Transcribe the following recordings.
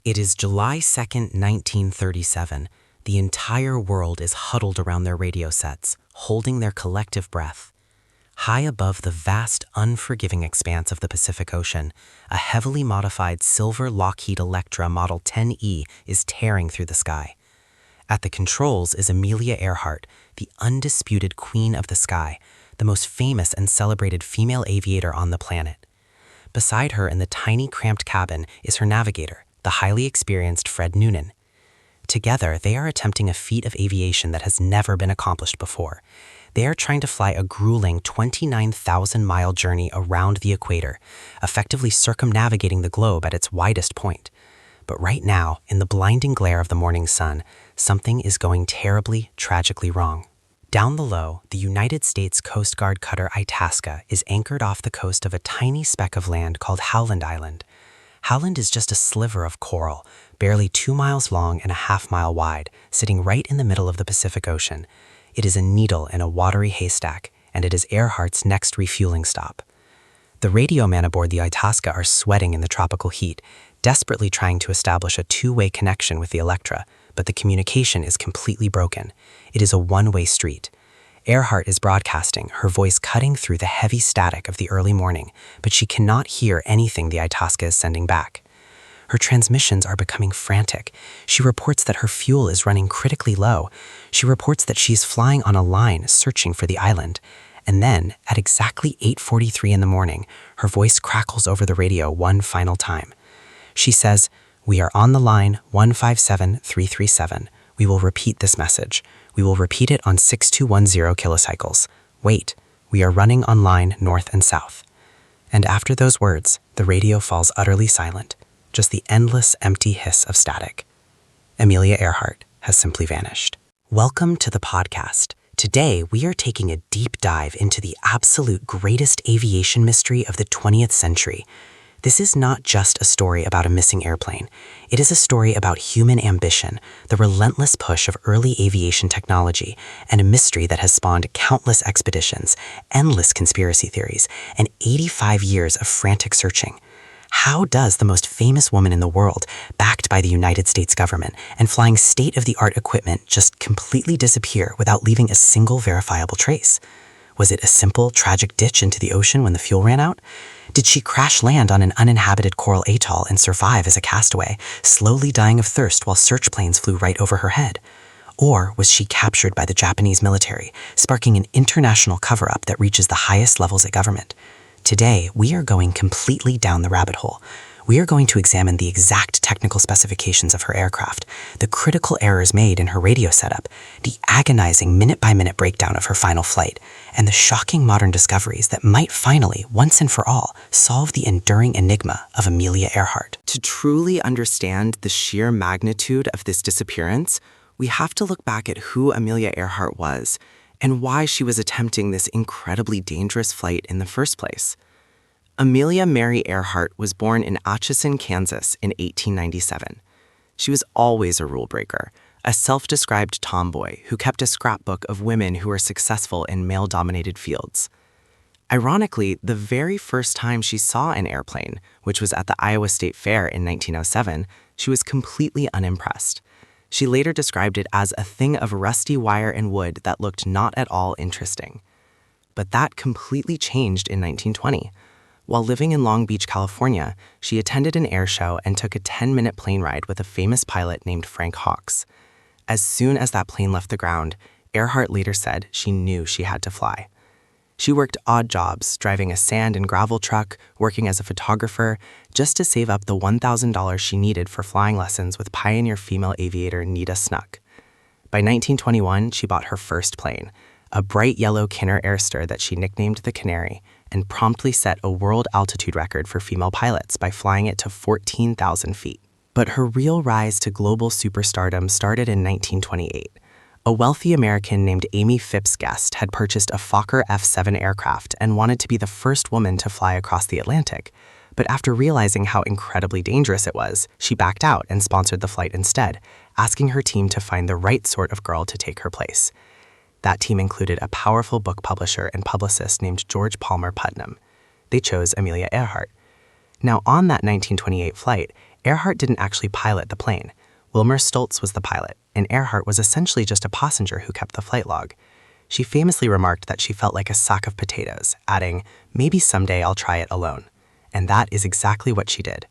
It is July 2nd, 1937. The entire world is huddled around their radio sets, holding their collective breath. High above the vast, unforgiving expanse of the Pacific Ocean, a heavily modified silver Lockheed Electra Model 10E is tearing through the sky. At the controls is Amelia Earhart, the undisputed queen of the sky, the most famous and celebrated female aviator on the planet. Beside her in the tiny, cramped cabin is her navigator, the highly experienced Fred Noonan. Together, they are attempting a feat of aviation that has never been accomplished before. They are trying to fly a grueling 29,000-mile journey around the equator, effectively circumnavigating the globe at its widest point. But right now, in the blinding glare of the morning sun, something is going terribly, tragically wrong. Down below, the United States Coast Guard cutter Itasca is anchored off the coast of a tiny speck of land called Howland Island. Howland is just a sliver of coral, barely 2 miles long and a half-mile wide, sitting right in the middle of the Pacific Ocean. It is a needle in a watery haystack, and it is Earhart's next refueling stop. The radio men aboard the Itasca are sweating in the tropical heat, desperately trying to establish a two-way connection with the Electra, but the communication is completely broken. It is a one-way street. Earhart is broadcasting, her voice cutting through the heavy static of the early morning, but she cannot hear anything the Itasca is sending back. Her transmissions are becoming frantic. She reports that her fuel is running critically low. She reports that she's flying on a line searching for the island. And then, at exactly 8:43 in the morning, her voice crackles over the radio one final time. She says, "We are on the line 157337. We will repeat this message. We will repeat it on 6210 kilocycles. Wait, we are running on line north and south." And after those words, the radio falls utterly silent, just the endless, empty hiss of static. Amelia Earhart has simply vanished. Welcome to the podcast. Today, we are taking a deep dive into the absolute greatest aviation mystery of the 20th century. This is not just a story about a missing airplane. It is a story about human ambition, the relentless push of early aviation technology, and a mystery that has spawned countless expeditions, endless conspiracy theories, and 85 years of frantic searching. How does the most famous woman in the world, backed by the United States government and flying state-of-the-art equipment, just completely disappear without leaving a single verifiable trace? Was it a simple, tragic ditch into the ocean when the fuel ran out? Did she crash land on an uninhabited coral atoll and survive as a castaway, slowly dying of thirst while search planes flew right over her head? Or was she captured by the Japanese military, sparking an international cover-up that reaches the highest levels of government? Today, we are going completely down the rabbit hole. We are going to examine the exact technical specifications of her aircraft, the critical errors made in her radio setup, the agonizing minute-by-minute breakdown of her final flight, and the shocking modern discoveries that might finally, once and for all, solve the enduring enigma of Amelia Earhart. To truly understand the sheer magnitude of this disappearance, we have to look back at who Amelia Earhart was and why she was attempting this incredibly dangerous flight in the first place. Amelia Mary Earhart was born in Atchison, Kansas in 1897. She was always a rule breaker, a self-described tomboy who kept a scrapbook of women who were successful in male-dominated fields. Ironically, the very first time she saw an airplane, which was at the Iowa State Fair in 1907, she was completely unimpressed. She later described it as a thing of rusty wire and wood that looked not at all interesting. But that completely changed in 1920. While living in Long Beach, California, she attended an air show and took a 10-minute plane ride with a famous pilot named Frank Hawks. As soon as that plane left the ground, Earhart later said she knew she had to fly. She worked odd jobs, driving a sand and gravel truck, working as a photographer, just to save up the $1,000 she needed for flying lessons with pioneer female aviator Nita Snuck. By 1921, she bought her first plane, a bright yellow Kinner Airster that she nicknamed the Canary, and promptly set a world altitude record for female pilots by flying it to 14,000 feet. But her real rise to global superstardom started in 1928. A wealthy American named Amy Phipps Guest had purchased a Fokker F-7 aircraft and wanted to be the first woman to fly across the Atlantic. But after realizing how incredibly dangerous it was, she backed out and sponsored the flight instead, asking her team to find the right sort of girl to take her place. That team included a powerful book publisher and publicist named George Palmer Putnam. They chose Amelia Earhart. Now, on that 1928 flight, Earhart didn't actually pilot the plane. Wilmer Stoltz was the pilot, and Earhart was essentially just a passenger who kept the flight log. She famously remarked that she felt like a sack of potatoes, adding, "Maybe someday I'll try it alone." And that is exactly what she did.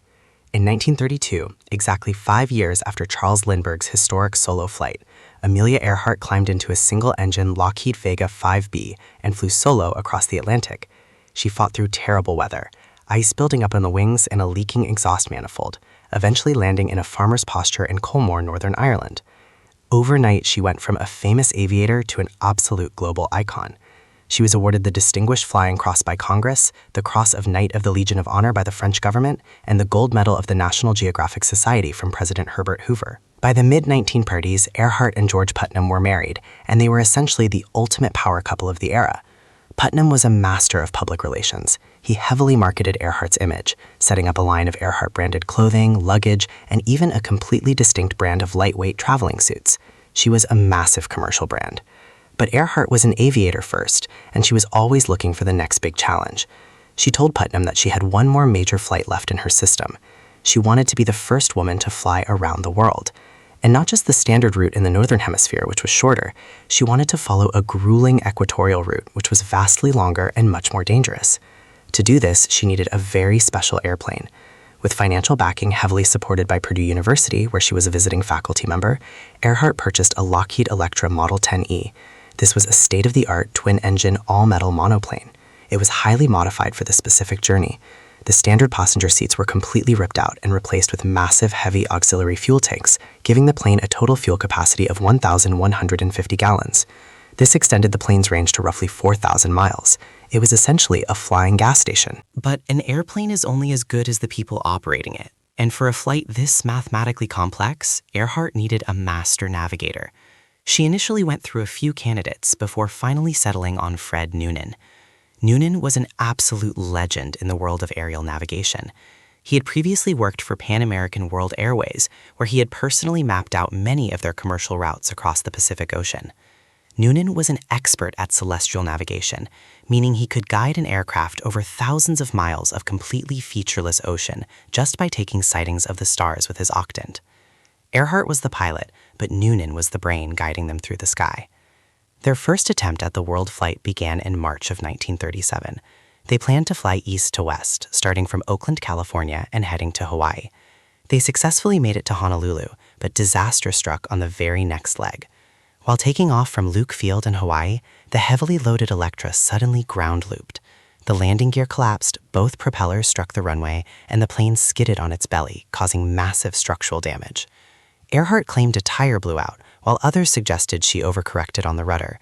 In 1932, exactly 5 years after Charles Lindbergh's historic solo flight, Amelia Earhart climbed into a single-engine Lockheed Vega 5B and flew solo across the Atlantic. She fought through terrible weather, ice building up on the wings and a leaking exhaust manifold, eventually landing in a farmer's pasture in Colmore, Northern Ireland. Overnight, she went from a famous aviator to an absolute global icon. She was awarded the Distinguished Flying Cross by Congress, the Cross of Knight of the Legion of Honor by the French government, and the Gold Medal of the National Geographic Society from President Herbert Hoover. By the mid-1930s, Earhart and George Putnam were married, and they were essentially the ultimate power couple of the era. Putnam was a master of public relations. He heavily marketed Earhart's image, setting up a line of Earhart-branded clothing, luggage, and even a completely distinct brand of lightweight traveling suits. She was a massive commercial brand. But Earhart was an aviator first, and she was always looking for the next big challenge. She told Putnam that she had one more major flight left in her system. She wanted to be the first woman to fly around the world. And not just the standard route in the Northern Hemisphere, which was shorter, she wanted to follow a grueling equatorial route, which was vastly longer and much more dangerous. To do this, she needed a very special airplane. With financial backing heavily supported by Purdue University, where she was a visiting faculty member, Earhart purchased a Lockheed Electra Model 10E. This was a state-of-the-art twin-engine all-metal monoplane. It was highly modified for this specific journey. The standard passenger seats were completely ripped out and replaced with massive, heavy auxiliary fuel tanks, giving the plane a total fuel capacity of 1,150 gallons. This extended the plane's range to roughly 4,000 miles. It was essentially a flying gas station. But an airplane is only as good as the people operating it. And for a flight this mathematically complex, Earhart needed a master navigator. She initially went through a few candidates before finally settling on Fred Noonan. Noonan was an absolute legend in the world of aerial navigation. He had previously worked for Pan American World Airways, where he had personally mapped out many of their commercial routes across the Pacific Ocean. Noonan was an expert at celestial navigation, meaning he could guide an aircraft over thousands of miles of completely featureless ocean just by taking sightings of the stars with his octant. Earhart was the pilot, but Noonan was the brain guiding them through the sky. Their first attempt at the world flight began in March of 1937. They planned to fly east to west, starting from Oakland, California, and heading to Hawaii. They successfully made it to Honolulu, but disaster struck on the very next leg. While taking off from Luke Field in Hawaii, the heavily loaded Electra suddenly ground-looped. The landing gear collapsed, both propellers struck the runway, and the plane skidded on its belly, causing massive structural damage. Earhart claimed a tire blew out, while others suggested she overcorrected on the rudder.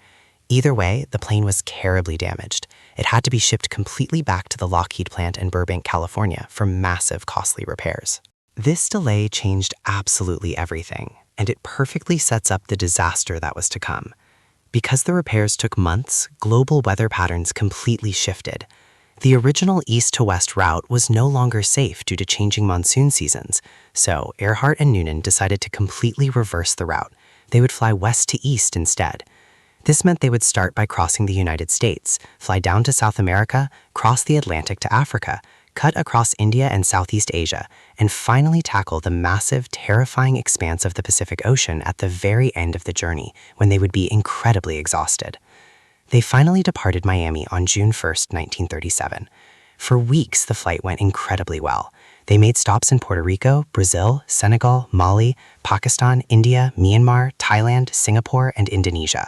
Either way, the plane was terribly damaged. It had to be shipped completely back to the Lockheed plant in Burbank, California for massive, costly repairs. This delay changed absolutely everything, and it perfectly sets up the disaster that was to come. Because the repairs took months, global weather patterns completely shifted. The original east-to-west route was no longer safe due to changing monsoon seasons, so Earhart and Noonan decided to completely reverse the route. They would fly west to east instead. This meant they would start by crossing the United States, fly down to South America, cross the Atlantic to Africa, cut across India and Southeast Asia, and finally tackle the massive, terrifying expanse of the Pacific Ocean at the very end of the journey, when they would be incredibly exhausted. They finally departed Miami on June 1st, 1937. For weeks, the flight went incredibly well. They made stops in Puerto Rico, Brazil, Senegal, Mali, Pakistan, India, Myanmar, Thailand, Singapore, and Indonesia.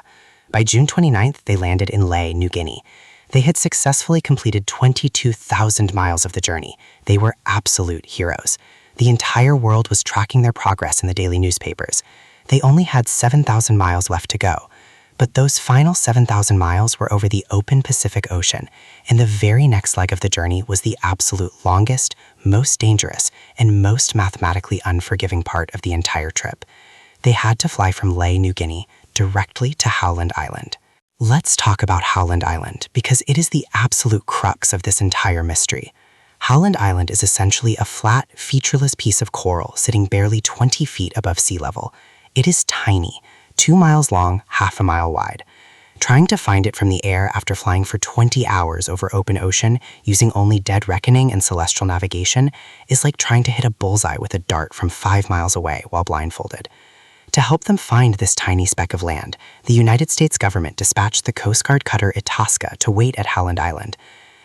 By June 29th, they landed in Lae, New Guinea. They had successfully completed 22,000 miles of the journey. They were absolute heroes. The entire world was tracking their progress in the daily newspapers. They only had 7,000 miles left to go. But those final 7,000 miles were over the open Pacific Ocean, and the very next leg of the journey was the absolute longest, most dangerous, and most mathematically unforgiving part of the entire trip. They had to fly from Lae, New Guinea, directly to Howland Island. Let's talk about Howland Island, because it is the absolute crux of this entire mystery. Howland Island is essentially a flat, featureless piece of coral sitting barely 20 feet above sea level. It is tiny, 2 miles long, half a mile wide. Trying to find it from the air after flying for 20 hours over open ocean using only dead reckoning and celestial navigation is like trying to hit a bullseye with a dart from 5 miles away while blindfolded. To help them find this tiny speck of land, the United States government dispatched the Coast Guard cutter Itasca to wait at Howland Island.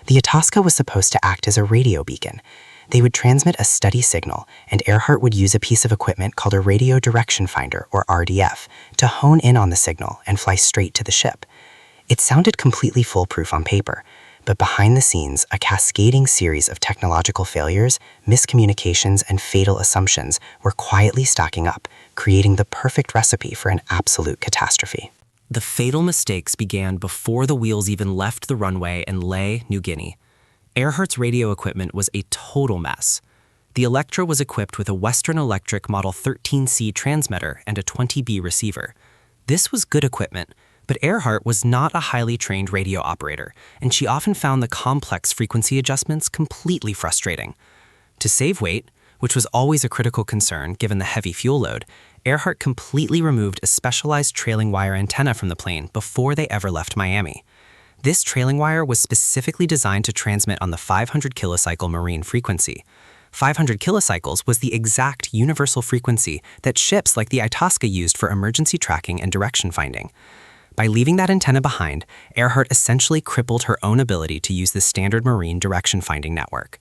The Itasca was supposed to act as a radio beacon. They would transmit a steady signal, and Earhart would use a piece of equipment called a radio direction finder, or RDF, to hone in on the signal and fly straight to the ship. It sounded completely foolproof on paper, but behind the scenes, a cascading series of technological failures, miscommunications, and fatal assumptions were quietly stacking up, creating the perfect recipe for an absolute catastrophe. The fatal mistakes began before the wheels even left the runway in Lae, New Guinea. Earhart's radio equipment was a total mess. The Electra was equipped with a Western Electric Model 13C transmitter and a 20B receiver. This was good equipment, but Earhart was not a highly trained radio operator, and she often found the complex frequency adjustments completely frustrating. To save weight, which was always a critical concern given the heavy fuel load, Earhart completely removed a specialized trailing wire antenna from the plane before they ever left Miami. This trailing wire was specifically designed to transmit on the 500 kilocycle marine frequency. 500 kilocycles was the exact universal frequency that ships like the Itasca used for emergency tracking and direction finding. By leaving that antenna behind, Earhart essentially crippled her own ability to use the standard marine direction finding network.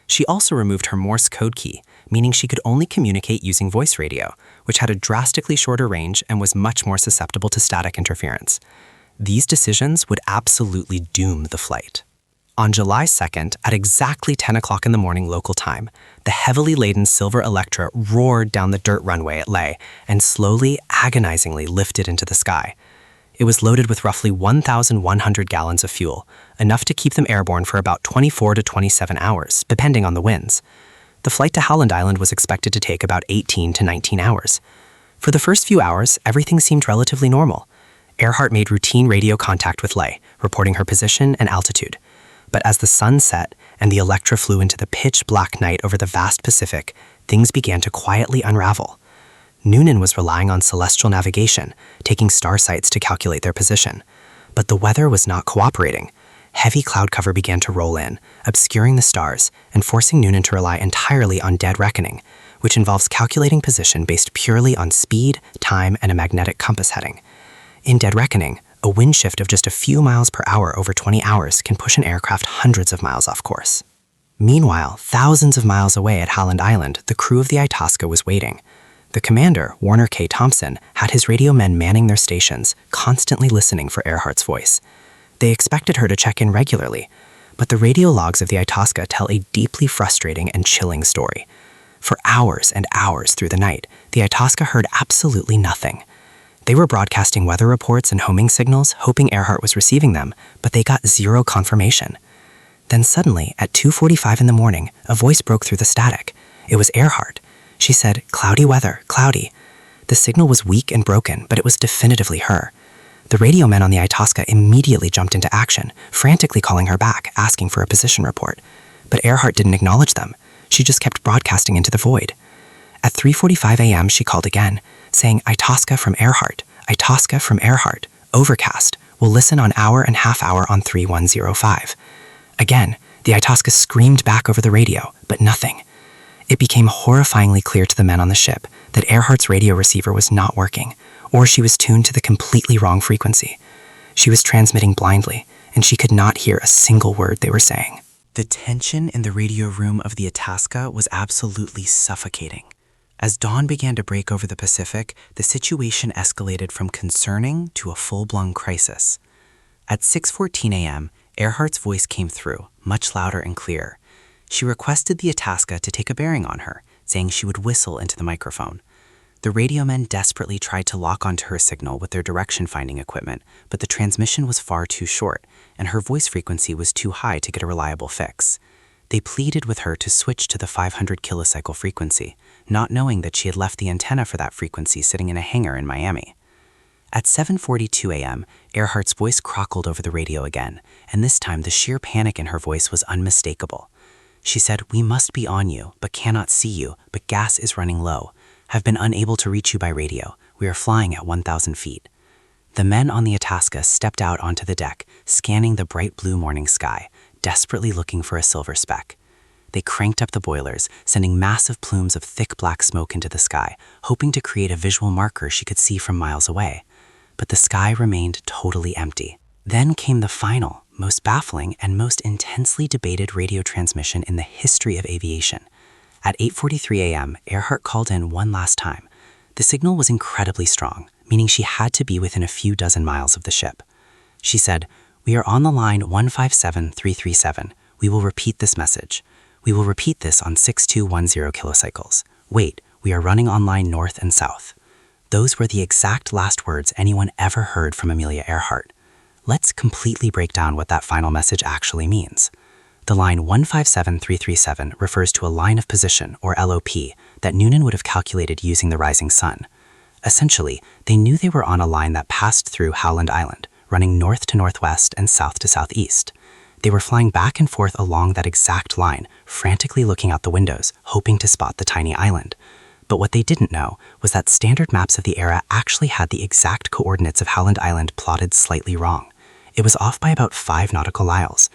She also removed her Morse code key, meaning she could only communicate using voice radio, which had a drastically shorter range and was much more susceptible to static interference. These decisions would absolutely doom the flight. On July 2nd, at exactly 10 o'clock in the morning local time, the heavily laden silver Electra roared down the dirt runway at Lae and slowly, agonizingly lifted into the sky. It was loaded with roughly 1,100 gallons of fuel, enough to keep them airborne for about 24 to 27 hours, depending on the winds. The flight to Howland Island was expected to take about 18 to 19 hours. For the first few hours, everything seemed relatively normal. Earhart made routine radio contact with Lae, reporting her position and altitude. But as the sun set and the Electra flew into the pitch-black night over the vast Pacific, things began to quietly unravel. Noonan was relying on celestial navigation, taking star sights to calculate their position. But the weather was not cooperating. Heavy cloud cover began to roll in, obscuring the stars and forcing Noonan to rely entirely on dead reckoning, which involves calculating position based purely on speed, time, and a magnetic compass heading. In dead reckoning, a wind shift of just a few miles per hour over 20 hours can push an aircraft hundreds of miles off course. Meanwhile, thousands of miles away at Howland Island, the crew of the Itasca was waiting. The commander, Warner K. Thompson, had his radio men manning their stations, constantly listening for Earhart's voice. They expected her to check in regularly, but the radio logs of the Itasca tell a deeply frustrating and chilling story. For hours and hours through the night, the Itasca heard absolutely nothing. They were broadcasting weather reports and homing signals, hoping Earhart was receiving them, but they got zero confirmation. Then suddenly, at 2:45 in the morning, a voice broke through the static. It was Earhart. She said, "Cloudy weather, cloudy." The signal was weak and broken, but it was definitively her. The radio men on the Itasca immediately jumped into action, frantically calling her back, asking for a position report. But Earhart didn't acknowledge them. She just kept broadcasting into the void. At 3:45 a.m., she called again, saying, "Itasca from Earhart, Itasca from Earhart, overcast, will listen on hour and half hour on 3105. Again, the Itasca screamed back over the radio, but nothing. It became horrifyingly clear to the men on the ship that Earhart's radio receiver was not working, or she was tuned to the completely wrong frequency. She was transmitting blindly, and she could not hear a single word they were saying. The tension in the radio room of the Itasca was absolutely suffocating. As dawn began to break over the Pacific, the situation escalated from concerning to a full-blown crisis. At 6:14 a.m., Earhart's voice came through, much louder and clearer. She requested the Itasca to take a bearing on her, saying she would whistle into the microphone. The radio men desperately tried to lock onto her signal with their direction-finding equipment, but the transmission was far too short, and her voice frequency was too high to get a reliable fix. They pleaded with her to switch to the 500 kilocycle frequency, not knowing that she had left the antenna for that frequency sitting in a hangar in Miami. At 7:42 a.m., Earhart's voice crackled over the radio again, and this time the sheer panic in her voice was unmistakable. She said, "We must be on you, but cannot see you, but gas is running low. Have been unable to reach you by radio. We are flying at 1,000 feet. The men on the Itasca stepped out onto the deck, scanning the bright blue morning sky, desperately looking for a silver speck. They cranked up the boilers, sending massive plumes of thick black smoke into the sky, hoping to create a visual marker she could see from miles away. But the sky remained totally empty. Then came the final, most baffling, and most intensely debated radio transmission in the history of aviation. At 8:43 a.m., Earhart called in one last time. The signal was incredibly strong, meaning she had to be within a few dozen miles of the ship. She said, "We are on the line 157337. We will repeat this message. We will repeat this on 6210 kilocycles. Wait, we are running on line north and south." Those were the exact last words anyone ever heard from Amelia Earhart. Let's completely break down what that final message actually means. The line 157337 refers to a line of position, or LOP, that Noonan would have calculated using the rising sun. Essentially, they knew they were on a line that passed through Howland Island, running north to northwest and south to southeast. They were flying back and forth along that exact line, frantically looking out the windows, hoping to spot the tiny island. But what they didn't know was that standard maps of the era actually had the exact coordinates of Howland Island plotted slightly wrong. It was off by about 5 nautical miles.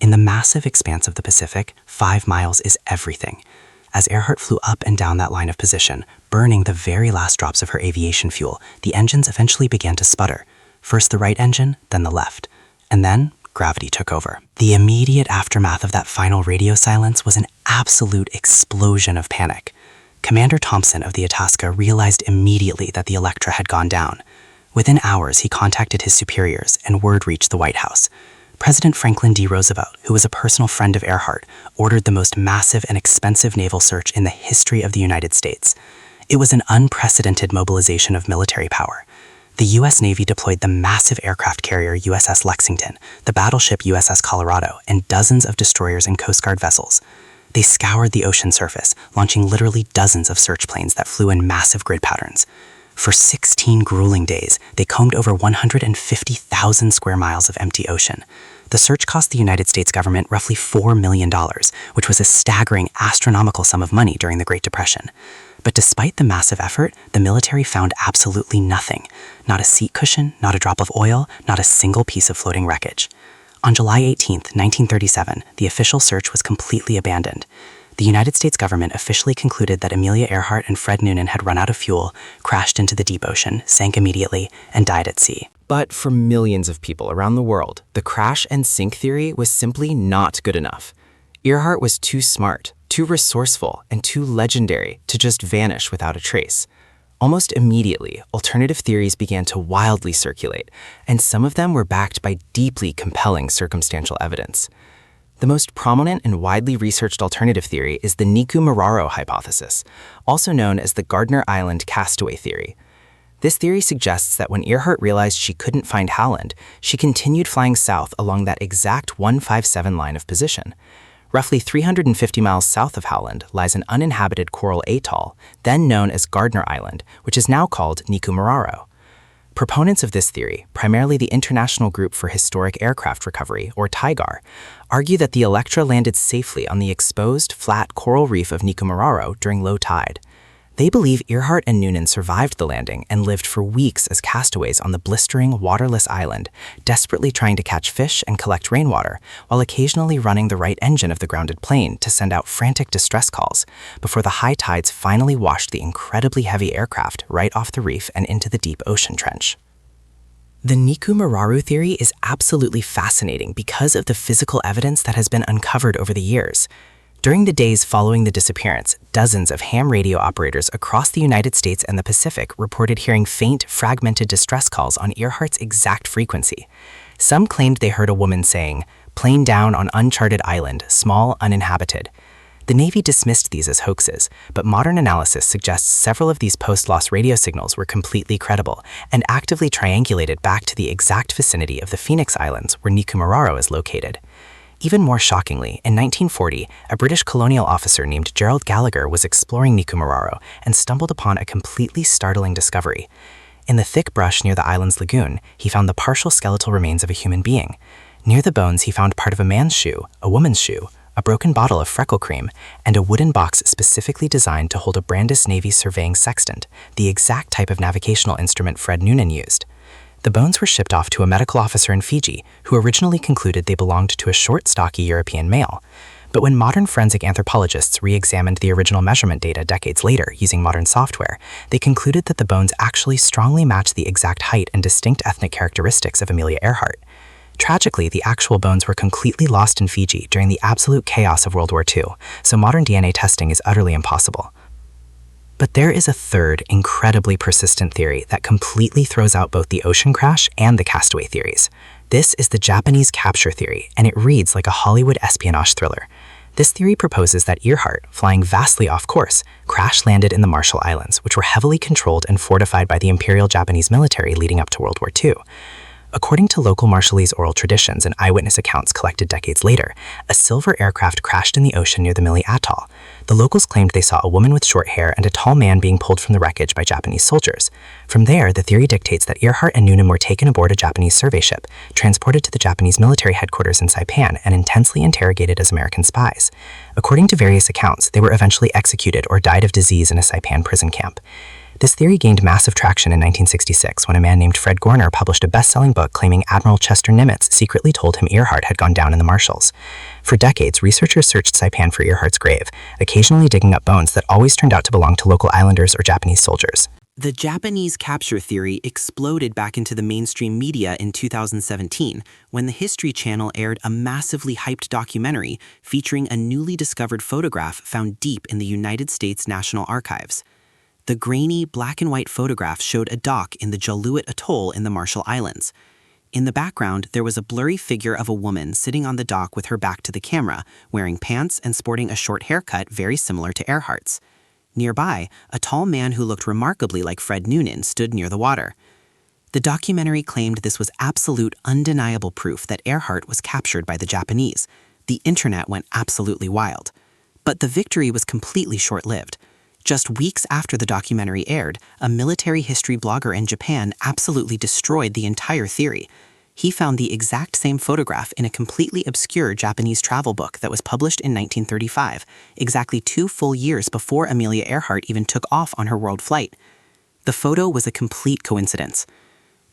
In the massive expanse of the Pacific, 5 miles is everything. As Earhart flew up and down that line of position, burning the very last drops of her aviation fuel, the engines eventually began to sputter. First the right engine, then the left. And then gravity took over. The immediate aftermath of that final radio silence was an absolute explosion of panic. Commander Thompson of the Itasca realized immediately that the Electra had gone down. Within hours, he contacted his superiors, and word reached the White House. President Franklin D. Roosevelt, who was a personal friend of Earhart, ordered the most massive and expensive naval search in the history of the United States. It was an unprecedented mobilization of military power. The U.S. Navy deployed the massive aircraft carrier USS Lexington, the battleship USS Colorado, and dozens of destroyers and Coast Guard vessels. They scoured the ocean surface, launching literally dozens of search planes that flew in massive grid patterns. For 16 grueling days, they combed over 150,000 square miles of empty ocean. The search cost the United States government roughly $4 million, which was a staggering, astronomical sum of money during the Great Depression. But despite the massive effort, the military found absolutely nothing. Not a seat cushion, not a drop of oil, not a single piece of floating wreckage. On July 18, 1937, the official search was completely abandoned. The United States government officially concluded that Amelia Earhart and Fred Noonan had run out of fuel, crashed into the deep ocean, sank immediately, and died at sea. But for millions of people around the world, the crash and sink theory was simply not good enough. Earhart was too smart, too resourceful, and too legendary to just vanish without a trace. Almost immediately, alternative theories began to wildly circulate, and some of them were backed by deeply compelling circumstantial evidence. The most prominent and widely researched alternative theory is the Niku-Mararo hypothesis, also known as the Gardner Island castaway theory. This theory suggests that when Earhart realized she couldn't find Howland, she continued flying south along that exact 157 line of position. Roughly 350 miles south of Howland lies an uninhabited coral atoll, then known as Gardner Island, which is now called Niku-Mararo. Proponents of this theory, primarily the International Group for Historic Aircraft Recovery, or TIGAR, argue that the Electra landed safely on the exposed, flat coral reef of Niku-Mararo during low tide. They believe Earhart and Noonan survived the landing and lived for weeks as castaways on the blistering, waterless island, desperately trying to catch fish and collect rainwater, while occasionally running the right engine of the grounded plane to send out frantic distress calls, before the high tides finally washed the incredibly heavy aircraft right off the reef and into the deep ocean trench. The Niku-Mararo theory is absolutely fascinating because of the physical evidence that has been uncovered over the years. During the days following the disappearance, dozens of ham radio operators across the United States and the Pacific reported hearing faint, fragmented distress calls on Earhart's exact frequency. Some claimed they heard a woman saying, "Plane down on uncharted island, small, uninhabited." The Navy dismissed these as hoaxes, but modern analysis suggests several of these post-loss radio signals were completely credible and actively triangulated back to the exact vicinity of the Phoenix Islands where Niku-Mararo is located. Even more shockingly, in 1940, a British colonial officer named Gerald Gallagher was exploring Niku-Mararo and stumbled upon a completely startling discovery. In the thick brush near the island's lagoon, he found the partial skeletal remains of a human being. Near the bones, he found part of a man's shoe, a woman's shoe, a broken bottle of freckle cream, and a wooden box specifically designed to hold a Brandis Navy surveying sextant, the exact type of navigational instrument Fred Noonan used. The bones were shipped off to a medical officer in Fiji who originally concluded they belonged to a short, stocky European male. But when modern forensic anthropologists re-examined the original measurement data decades later using modern software, they concluded that the bones actually strongly matched the exact height and distinct ethnic characteristics of Amelia Earhart. Tragically, the actual bones were completely lost in Fiji during the absolute chaos of World War II, so modern DNA testing is utterly impossible. But there is a third, incredibly persistent theory that completely throws out both the ocean crash and the castaway theories. This is the Japanese capture theory, and it reads like a Hollywood espionage thriller. This theory proposes that Earhart, flying vastly off course, crash-landed in the Marshall Islands, which were heavily controlled and fortified by the Imperial Japanese military leading up to World War II. According to local Marshallese oral traditions and eyewitness accounts collected decades later, a silver aircraft crashed in the ocean near the Mili Atoll. The locals claimed they saw a woman with short hair and a tall man being pulled from the wreckage by Japanese soldiers. From there, the theory dictates that Earhart and Noonan were taken aboard a Japanese survey ship, transported to the Japanese military headquarters in Saipan, and intensely interrogated as American spies. According to various accounts, they were eventually executed or died of disease in a Saipan prison camp. This theory gained massive traction in 1966 when a man named Fred Gorner published a best-selling book claiming Admiral Chester Nimitz secretly told him Earhart had gone down in the Marshalls. For decades, researchers searched Saipan for Earhart's grave, occasionally digging up bones that always turned out to belong to local islanders or Japanese soldiers. The Japanese capture theory exploded back into the mainstream media in 2017 when the History Channel aired a massively hyped documentary featuring a newly discovered photograph found deep in the United States National Archives. The grainy, black-and-white photograph showed a dock in the Jaluit Atoll in the Marshall Islands. In the background, there was a blurry figure of a woman sitting on the dock with her back to the camera, wearing pants and sporting a short haircut very similar to Earhart's. Nearby, a tall man who looked remarkably like Fred Noonan stood near the water. The documentary claimed this was absolute, undeniable proof that Earhart was captured by the Japanese. The internet went absolutely wild. But the victory was completely short-lived. Just weeks after the documentary aired, a military history blogger in Japan absolutely destroyed the entire theory. He found the exact same photograph in a completely obscure Japanese travel book that was published in 1935, exactly 2 full years before Amelia Earhart even took off on her world flight. The photo was a complete coincidence.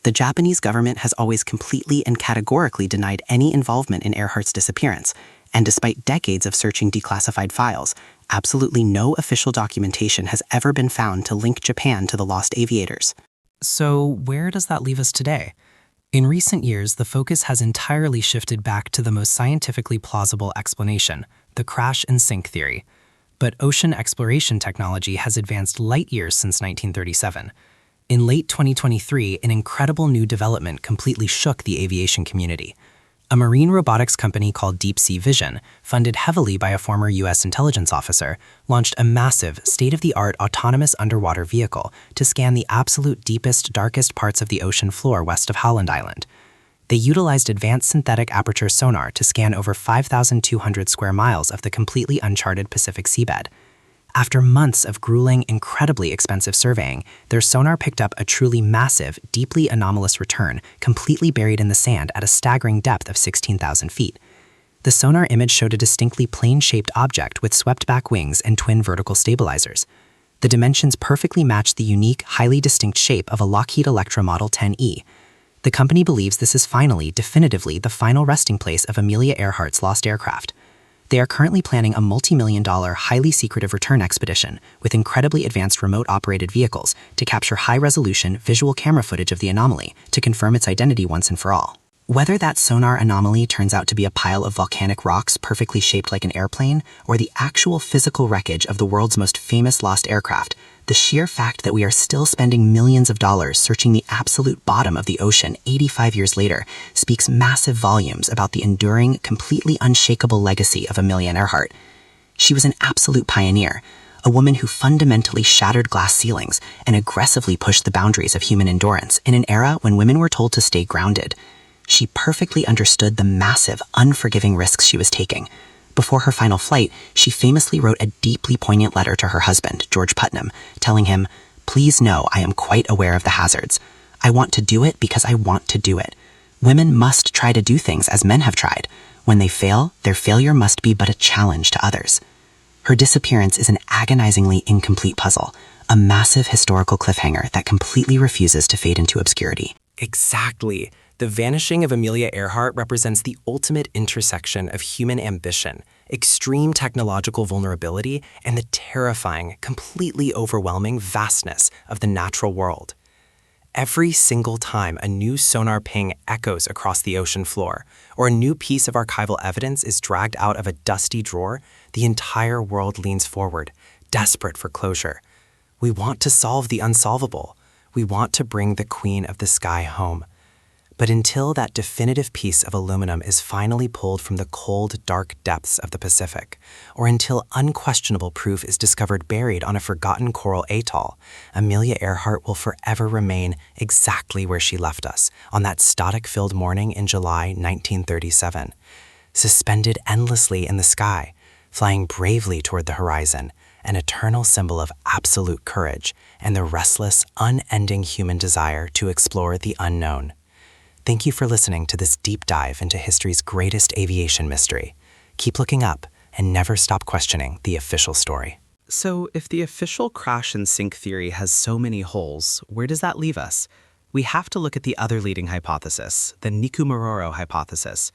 The Japanese government has always completely and categorically denied any involvement in Earhart's disappearance, and despite decades of searching declassified files, absolutely no official documentation has ever been found to link Japan to the lost aviators. So where does that leave us today? In recent years, the focus has entirely shifted back to the most scientifically plausible explanation, the crash and sink theory. But ocean exploration technology has advanced light years since 1937. In late 2023, an incredible new development completely shook the aviation community. A marine robotics company called Deep Sea Vision, funded heavily by a former U.S. intelligence officer, launched a massive, state-of-the-art autonomous underwater vehicle to scan the absolute deepest, darkest parts of the ocean floor west of Howland Island. They utilized advanced synthetic aperture sonar to scan over 5,200 square miles of the completely uncharted Pacific seabed. After months of grueling, incredibly expensive surveying, their sonar picked up a truly massive, deeply anomalous return, completely buried in the sand at a staggering depth of 16,000 feet. The sonar image showed a distinctly plane-shaped object with swept-back wings and twin vertical stabilizers. The dimensions perfectly matched the unique, highly distinct shape of a Lockheed Electra Model 10E. The company believes this is finally, definitively, the final resting place of Amelia Earhart's lost aircraft. They are currently planning a multi-million-dollar, highly secretive return expedition with incredibly advanced remote-operated vehicles to capture high-resolution visual camera footage of the anomaly to confirm its identity once and for all. Whether that sonar anomaly turns out to be a pile of volcanic rocks perfectly shaped like an airplane, or the actual physical wreckage of the world's most famous lost aircraft, the sheer fact that we are still spending millions of dollars searching the absolute bottom of the ocean 85 years later speaks massive volumes about the enduring, completely unshakable legacy of Amelia Earhart. She was an absolute pioneer, a woman who fundamentally shattered glass ceilings and aggressively pushed the boundaries of human endurance in an era when women were told to stay grounded. She perfectly understood the massive, unforgiving risks she was taking. Before her final flight, she famously wrote a deeply poignant letter to her husband, George Putnam, telling him, "Please know I am quite aware of the hazards. I want to do it because I want to do it. Women must try to do things as men have tried. When they fail, their failure must be but a challenge to others." Her disappearance is an agonizingly incomplete puzzle, a massive historical cliffhanger that completely refuses to fade into obscurity. Exactly. The vanishing of Amelia Earhart represents the ultimate intersection of human ambition, extreme technological vulnerability, and the terrifying, completely overwhelming vastness of the natural world. Every single time a new sonar ping echoes across the ocean floor, or a new piece of archival evidence is dragged out of a dusty drawer, the entire world leans forward, desperate for closure. We want to solve the unsolvable. We want to bring the Queen of the Sky home. But until that definitive piece of aluminum is finally pulled from the cold, dark depths of the Pacific, or until unquestionable proof is discovered buried on a forgotten coral atoll, Amelia Earhart will forever remain exactly where she left us, on that static-filled morning in July 1937, suspended endlessly in the sky, flying bravely toward the horizon, an eternal symbol of absolute courage and the restless, unending human desire to explore the unknown. Thank you for listening to this deep dive into history's greatest aviation mystery. Keep looking up and never stop questioning the official story. So, if the official crash and sink theory has so many holes, where does that leave us? We have to look at the other leading hypothesis, the Niku hypothesis.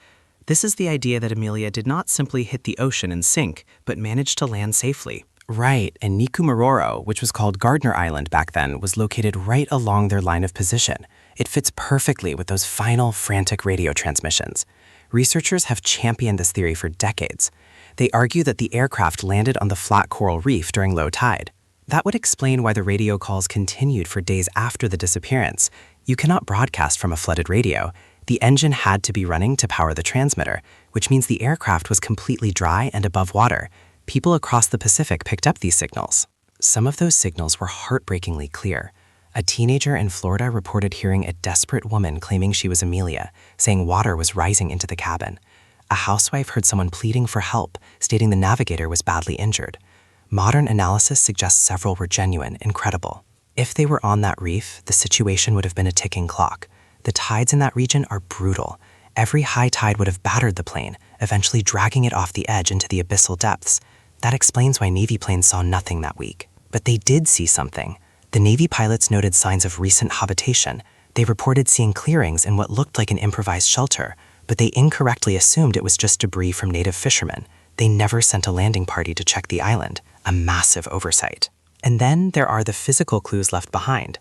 This is the idea that Amelia did not simply hit the ocean and sink, but managed to land safely. Right, and Niku, which was called Gardner Island back then, was located right along their line of position. It fits perfectly with those final, frantic radio transmissions. Researchers have championed this theory for decades. They argue that the aircraft landed on the flat coral reef during low tide. That would explain why the radio calls continued for days after the disappearance. You cannot broadcast from a flooded radio. The engine had to be running to power the transmitter, which means the aircraft was completely dry and above water. People across the Pacific picked up these signals. Some of those signals were heartbreakingly clear. A teenager in Florida reported hearing a desperate woman claiming she was Amelia, saying water was rising into the cabin. A housewife heard someone pleading for help, stating the navigator was badly injured. Modern analysis suggests several were genuine and credible. If they were on that reef, the situation would have been a ticking clock. The tides in that region are brutal. Every high tide would have battered the plane, eventually dragging it off the edge into the abyssal depths. That explains why Navy planes saw nothing that week. But they did see something. The Navy pilots noted signs of recent habitation. They reported seeing clearings in what looked like an improvised shelter, but they incorrectly assumed it was just debris from native fishermen. They never sent a landing party to check the island, a massive oversight. And then there are the physical clues left behind.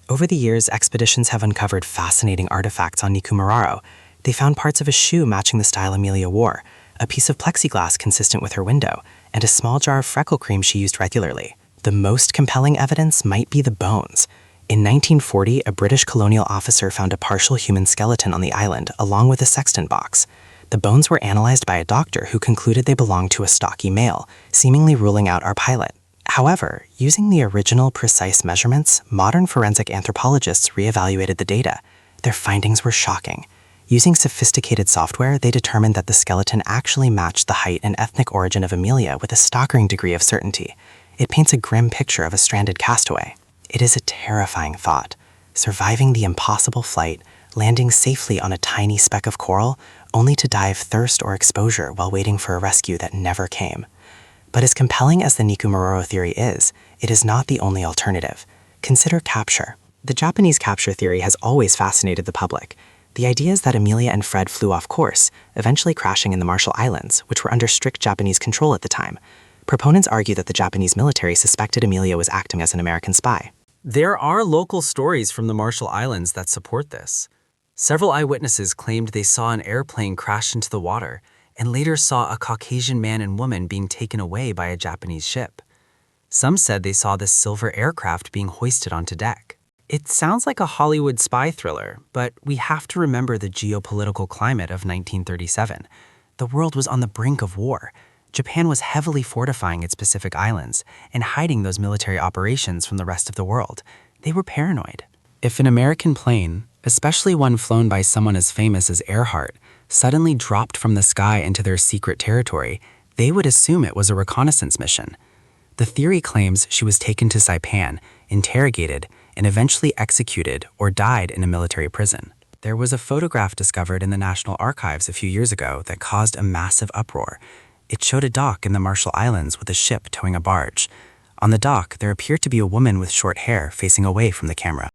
Over the years, expeditions have uncovered fascinating artifacts on Niku. They found parts of a shoe matching the style Amelia wore, a piece of plexiglass consistent with her window, and a small jar of freckle cream she used regularly. The most compelling evidence might be the bones. In 1940, a British colonial officer found a partial human skeleton on the island, along with a sextant box. The bones were analyzed by a doctor who concluded they belonged to a stocky male, seemingly ruling out our pilot. However, using the original precise measurements, modern forensic anthropologists reevaluated the data. Their findings were shocking. Using sophisticated software, they determined that the skeleton actually matched the height and ethnic origin of Amelia with a staggering degree of certainty. It paints a grim picture of a stranded castaway. It is a terrifying thought. Surviving the impossible flight, landing safely on a tiny speck of coral, only to die of thirst or exposure while waiting for a rescue that never came. But as compelling as the Niku theory is, it is not the only alternative. Consider capture. The Japanese capture theory has always fascinated the public. The idea is that Amelia and Fred flew off course, eventually crashing in the Marshall Islands, which were under strict Japanese control at the time. Proponents argue that the Japanese military suspected Amelia was acting as an American spy. There are local stories from the Marshall Islands that support this. Several eyewitnesses claimed they saw an airplane crash into the water, and later saw a Caucasian man and woman being taken away by a Japanese ship. Some said they saw this silver aircraft being hoisted onto deck. It sounds like a Hollywood spy thriller, but we have to remember the geopolitical climate of 1937. The world was on the brink of war. Japan was heavily fortifying its Pacific islands and hiding those military operations from the rest of the world. They were paranoid. If an American plane, especially one flown by someone as famous as Earhart, suddenly dropped from the sky into their secret territory, they would assume it was a reconnaissance mission. The theory claims she was taken to Saipan, interrogated, and eventually executed or died in a military prison. There was a photograph discovered in the National Archives a few years ago that caused a massive uproar. It showed a dock in the Marshall Islands with a ship towing a barge. On the dock, there appeared to be a woman with short hair facing away from the camera.